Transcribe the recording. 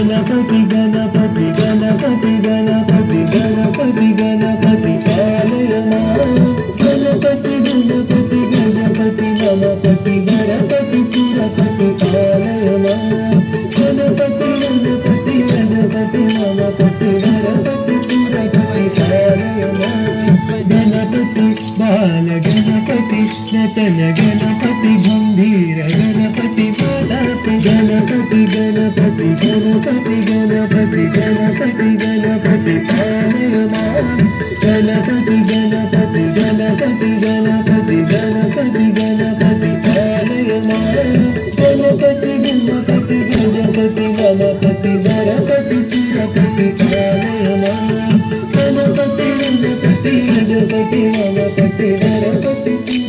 गणपती गणपती गणपती गणपती गणपती गणपती पालय मां गणपती गणपती गणपती गणपती गणपती सुरपती पालय मां गणपती गणपती गणपती गणपती गणपती सुरपती पालय मां गणपती बाल गणपती नटन गणपती गंभीर गणपती प्रताप गणपती गणपती गणपती गणपती गणपती गणपती पालय मां गणपती गणपती गणपती गणपती गणपती गणपती पालय मां गणपती गणपती गणपती गणपती गणपती सुरपती पालय मां गणपती गणपती गणपती गणपती गणपती